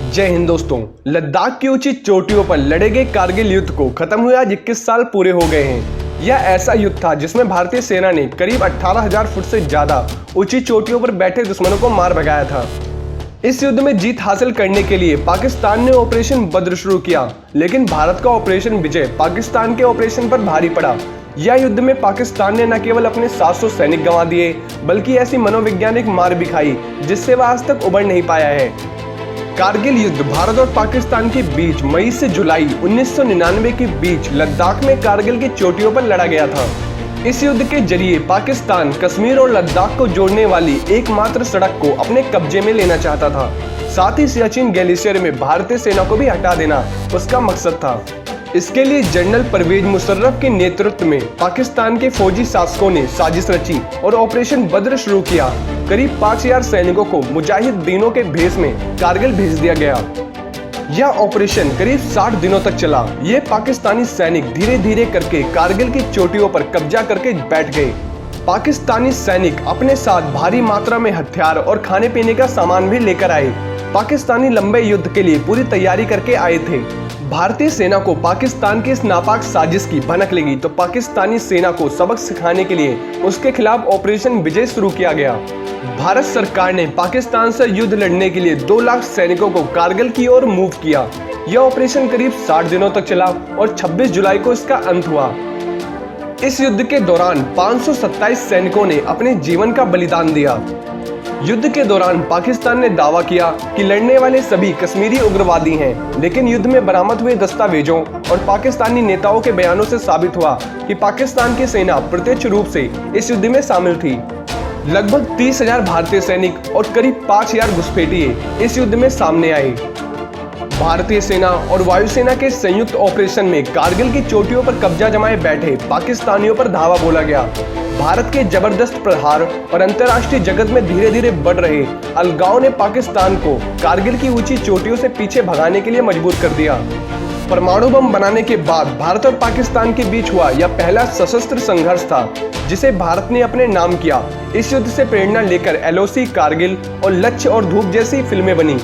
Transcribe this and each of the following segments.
जय हिंद दोस्तों। लद्दाख की ऊंची चोटियों पर लड़े गए कारगिल युद्ध को खत्म हुए आज 21 साल पूरे हो गए हैं। यह ऐसा युद्ध था जिसमें भारतीय सेना ने करीब 18,000 फुट से ज्यादा ऊंची चोटियों पर बैठे दुश्मनों को मार भगाया था। इस युद्ध में जीत हासिल करने के लिए पाकिस्तान ने ऑपरेशन बद्र शुरू किया, लेकिन भारत का ऑपरेशन विजय पाकिस्तान के ऑपरेशन पर भारी पड़ा। यह युद्ध में पाकिस्तान ने न केवल अपने 700 सैनिक गंवा दिए, बल्कि ऐसी मनोवैज्ञानिक मार भी खाई जिससे वह आज तक उबर नहीं पाया है। कारगिल युद्ध भारत और पाकिस्तान के बीच मई से जुलाई 1999 के बीच लद्दाख में कारगिल की चोटियों पर लड़ा गया था। इस युद्ध के जरिए पाकिस्तान कश्मीर और लद्दाख को जोड़ने वाली एकमात्र सड़क को अपने कब्जे में लेना चाहता था। साथ ही सियाचिन ग्लेशियर में भारतीय सेना को भी हटा देना उसका मकसद था। इसके लिए जनरल परवेज मुशर्रफ के नेतृत्व में पाकिस्तान के फौजी शासकों ने साजिश रची और ऑपरेशन बद्र शुरू किया। करीब 5,000 सैनिकों को मुजाहिदीनों के भेष में कारगिल भेज दिया गया। यह ऑपरेशन करीब 60 दिनों तक चला। ये पाकिस्तानी सैनिक धीरे धीरे करके कारगिल की चोटियों पर कब्जा करके बैठ गए। पाकिस्तानी सैनिक अपने साथ भारी मात्रा में हथियार और खाने पीने का सामान भी लेकर आए। पाकिस्तानी लंबे युद्ध के लिए पूरी तैयारी करके आए थे। भारतीय सेना को पाकिस्तान की इस नापाक साजिश की भनक लगी तो पाकिस्तानी सेना को सबक सिखाने के लिए उसके खिलाफ ऑपरेशन विजय शुरू किया गया। भारत सरकार ने पाकिस्तान से युद्ध लड़ने के लिए 2 लाख सैनिकों को कारगिल की ओर मूव किया। यह ऑपरेशन करीब 60 दिनों तक चला और 26 जुलाई को इसका अंत हुआ। इस युद्ध के दौरान 527 सैनिकों ने अपने जीवन का बलिदान दिया। युद्ध के दौरान पाकिस्तान ने दावा किया कि लड़ने वाले सभी कश्मीरी उग्रवादी हैं, लेकिन युद्ध में बरामद हुए दस्तावेजों और पाकिस्तानी नेताओं के बयानों से साबित हुआ कि पाकिस्तान की सेना प्रत्यक्ष रूप से इस युद्ध में शामिल थी। लगभग 30,000 भारतीय सैनिक और करीब 5,000 घुसपैठिए इस युद्ध में सामने आए। भारतीय सेना और वायुसेना के संयुक्त ऑपरेशन में कारगिल की चोटियों पर कब्जा जमाए बैठे पाकिस्तानियों पर धावा बोला गया। भारत के जबरदस्त प्रहार और अंतर्राष्ट्रीय जगत में धीरे धीरे बढ़ रहे अलगाव ने पाकिस्तान को कारगिल की ऊंची चोटियों से पीछे भगाने के लिए मजबूर कर दिया। परमाणु बम बनाने के बाद भारत और पाकिस्तान के बीच हुआ यह पहला सशस्त्र संघर्ष था, जिसे भारत ने अपने नाम किया। इस युद्ध से प्रेरणा लेकर LOC, कारगिल और लक्ष्य और धूप जैसी फिल्में बनी।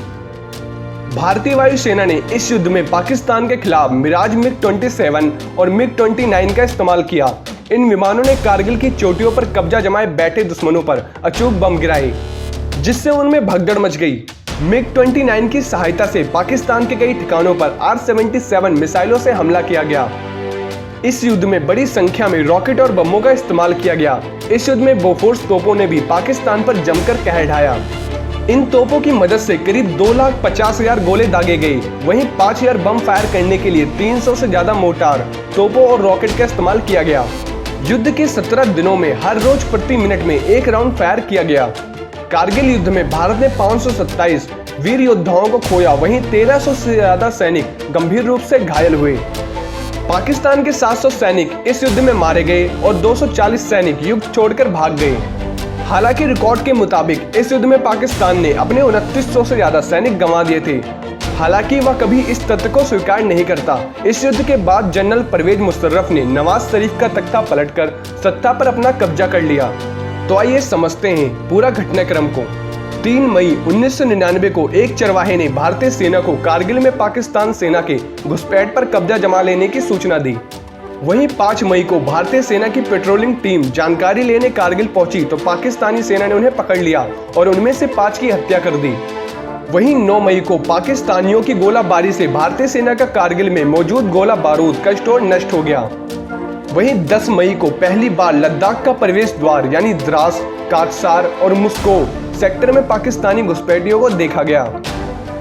भारतीय वायुसेना ने इस युद्ध में पाकिस्तान के खिलाफ मिराज MiG-27 और MiG-29 का इस्तेमाल किया। इन विमानों ने कारगिल की चोटियों पर कब्जा जमाए बैठे दुश्मनों पर अचूक बम गिराए, जिससे उनमें भगदड़ मच गई। MiG-29 की सहायता से पाकिस्तान के कई ठिकानों पर R-77 मिसाइलों से हमला किया गया। इस युद्ध में बड़ी संख्या में रॉकेट और बमों का इस्तेमाल किया गया। इस युद्ध में बोफोर्स तोपों ने भी पाकिस्तान पर जमकर कहर ढाया। इन तोपों की मदद से करीब 2,50,000 गोले दागे गए। वहीं 5,000 बम फायर करने के लिए 300 से ज्यादा मोर्टार, तोपों और रॉकेट का इस्तेमाल किया गया। युद्ध के 17 दिनों में हर रोज प्रति मिनट में 1 राउंड फायर किया गया। कारगिल युद्ध में भारत ने 527 वीर योद्धाओं को खोया, वहीं 1300 से ज्यादा सैनिक गंभीर रूप से घायल हुए। पाकिस्तान के 700 सैनिक इस युद्ध में मारे गए और 240 सैनिक युद्ध छोड़कर भाग गए। हालांकि रिकॉर्ड के मुताबिक इस युद्ध में पाकिस्तान ने अपने 2900 से ज्यादा सैनिक गंवा दिए थे। हालांकि वह कभी इस तथ्य को स्वीकार नहीं करता। इस युद्ध के बाद जनरल परवेज मुशर्रफ ने नवाज शरीफ का तख्ता पलटकर सत्ता पर अपना कब्जा कर लिया। तो आइए समझते हैं पूरा घटनाक्रम को। 3 मई 1999 को एक चरवाहे ने भारतीय सेना को कारगिल में पाकिस्तान सेना के घुसपैठ पर कब्जा जमा लेने की सूचना दी। वहीं 5 मई को भारतीय सेना की पेट्रोलिंग टीम जानकारी लेने कारगिल पहुंची तो पाकिस्तानी सेना ने उन्हें पकड़ लिया और उनमें से 5 की हत्या कर दी। वहीं 9 मई को पाकिस्तानियों की गोलाबारी से भारतीय सेना का कारगिल में मौजूद गोला बारूद का स्टोर नष्ट हो गया। वहीं 10 मई को पहली बार लद्दाख का प्रवेश द्वार यानी द्रास, काटसार और मुस्को सेक्टर में पाकिस्तानी घुसपैठियों को देखा गया।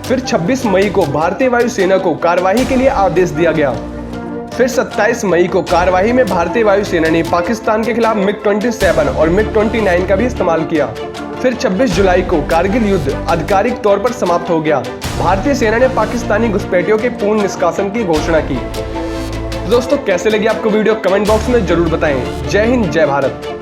फिर 26 मई को भारतीय वायुसेना को कार्यवाही के लिए आदेश दिया गया। फिर 27 मई को कार्यवाही में भारतीय वायुसेना ने पाकिस्तान के खिलाफ MiG-27 और MiG-29 का भी इस्तेमाल किया। फिर 26 जुलाई को कारगिल युद्ध आधिकारिक तौर पर समाप्त हो गया। भारतीय सेना ने पाकिस्तानी घुसपैठियों के पूर्ण निष्कासन की घोषणा की। तो दोस्तों, कैसे लगी आपको वीडियो कमेंट बॉक्स में जरूर बताएं। जय हिंद, जय भारत।